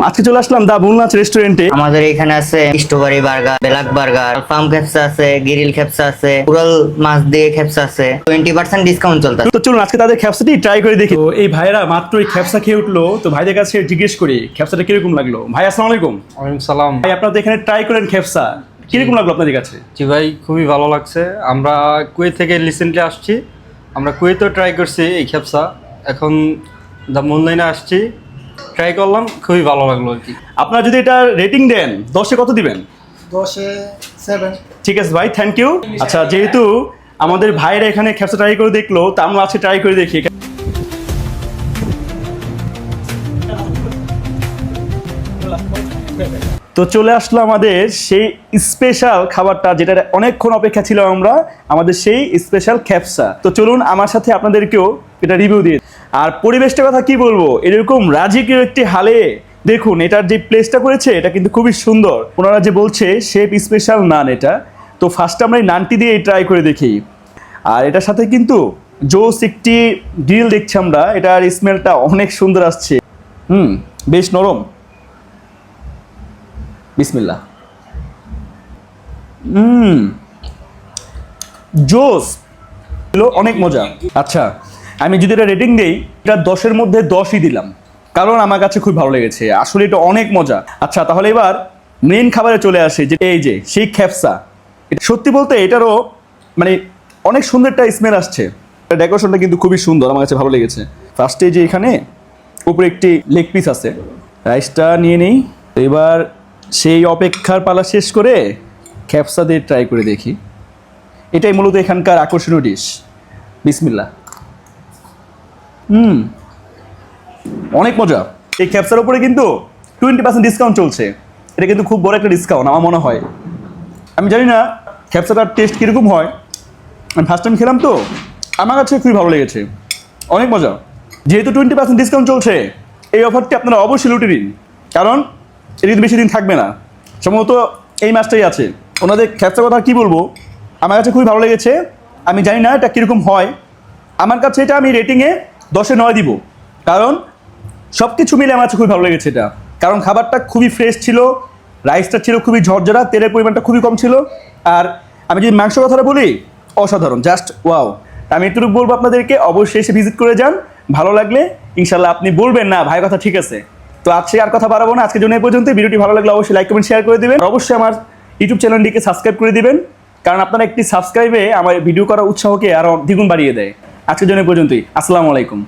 আজকে চলে আসলাম দা বুলনাচ রেস্টুরেন্টে। আমাদের এখানে আছে strawberry burger, black burger, farm খেপসা আছে, গ্রিল খেপসা আছে, কুরাল মাছ দিয়ে খেপসা আছে। 20% ডিসকাউন্ট চলতেছে। তো চলুন আজকে তাদের খ্যাপসাটি ট্রাই করে দেখি। তো এই ভাইরা মাত্র এই খ্যাপসা খেয়ে উঠলো, তো ভাইদের কাছে জিজ্ঞেস করি খ্যাপসাটা কিরকম লাগলো। ভাই আসসালামু আলাইকুম। ওয়ালাইকুম সালাম। ভাই আপনারা তো এখানে ট্রাই করেন খ্যাপসা, কিরকম লাগলো আপনাদের কাছে? জি ভাই, খুবই ভালো লাগছে। আমরা কুয়েত থেকে রিসেন্টলি আসছি, আমরা কুয়েতেও ট্রাই করছি এই খেপসা, এখন দা মুনলাইনে আসছি, ট্রাই করলাম, খুবই ভালো লাগলো আর কি। আপনারা যদি এটা রেটিং দেন 10-এ কত দিবেন? 10-এ 7। ঠিক আছে ভাই, থ্যাংক ইউ। আচ্ছা, যেহেতু আমাদের ভাইরা এখানে খ্যাপসা ট্রাই করে দেখলো, তা আমরা আজকে ট্রাই করে দেখি। তো চলে আসলো আমাদের সেই স্পেশাল খাবারটা, যেটা অনেকক্ষণ অপেক্ষা ছিল আমরা, আমাদের সেই স্পেশাল খ্যাপসা। তো চলুন আমার সাথে আপনাদেরকেও এটা রিভিউ দিয়ে। আর পরিবেশটার কথা কি বলবো, এরকম রাজকীয় একটি হালে দেখুন এটার যে প্লেসটা করেছে এটা কিন্তু খুবই সুন্দর। ওনারা যে বলছে শেফ স্পেশাল নান এটা, তো ফার্স্টে আমরা এই নানটি দিয়ে ট্রাই করে দেখি। আর এটার সাথে কিন্তু জোস একটি গ্রিল দেখছি আমরা, এটার স্মেলটা অনেক সুন্দর আসছে। বেশ নরম। বিসমিল্লাহ। জোস, অনেক মজা। আচ্ছা, আমি যদি এটা রেটিং দেই, এটা 10-এর মধ্যে 10ই দিলাম, কারণ আমার কাছে খুব ভালো লেগেছে, আসলে এটা অনেক মজা। আচ্ছা, তাহলে এবার মেইন খাবারে চলে আসে, যে এই যে সেই খ্যাপসা। এটা সত্যি বলতে এটারও মানে অনেক সুন্দর একটা স্মেল আসছে। ডেকোরেশনটা কিন্তু খুবই সুন্দর, আমার কাছে ভালো লেগেছে। ফার্স্টে যে এখানে উপরে একটি লেগ পিস আছে, রাইসটা নিয়ে নেই। এবার সেই অপেক্ষার পালা শেষ করে খ্যাপসা দিয়ে ট্রাই করে দেখি। এটাই মূলত এখানকার আকর্ষণীয় ডিশ। বিসমিল্লাহ। অনেক মজা। এই খ্যাপসার উপরে কিন্তু 20% ডিসকাউন্ট চলছে। এটা কিন্তু খুব বড় একটা ডিসকাউন্ট আমার মনে হয়। আমি জানি না খ্যাপসাটার টেস্ট কীরকম হয়, আমি ফার্স্ট টাইম খেলাম তো, আমার কাছে খুবই ভালো লেগেছে, অনেক মজা। যেহেতু 20% ডিসকাউন্ট চলছে, এই অফারটি আপনারা অবশ্যই লুটে নিন, কারণ এটা কিন্তু বেশি দিন থাকবে না। সম্ভবত এই মাসটাই আছে। ওনাদের খ্যাপসার কথা কী বলবো, আমার কাছে খুবই ভালো লেগেছে। আমি জানি না এটা কীরকম হয়, আমার কাছে এটা আমি রেটিংয়ে 10-এ 9 দিব, কারণ সব কিছু মিলে আমার কাছে খুবই ভালো লেগেছে এটা। কারণ খাবারটা খুবই ফ্রেশ ছিল, রাইসটা ছিল খুবই ঝরঝরা, তেলের পরিমাণটা খুবই কম ছিল। আর আমি যদি মাংস কথাটা বলি, অসাধারণ, জাস্ট ওয়াও। আমি এটুকু বলবো আপনাদেরকে, অবশ্যই এসে ভিজিট করে যান। ভালো লাগলে ইনশাল্লাহ আপনি বলবেন না ভাই কথা ঠিক আছে। তো আজকে আর কথা বাড়াবো না, আজকের জন্য এই পর্যন্ত। ভিডিওটি ভালো লাগলে অবশ্যই লাইক কমেন্ট শেয়ার করে দিবেন। অবশ্যই আমার ইউটিউব চ্যানেলটিকে সাবস্ক্রাইব করে দিবেন, কারণ আপনারা একটি সাবস্ক্রাইবে আমার ভিডিও করার উৎসাহকে আরও দ্বিগুণ বাড়িয়ে দেয়। আজকের জন্য এই পর্যন্তই। আসসালামু আলাইকুম।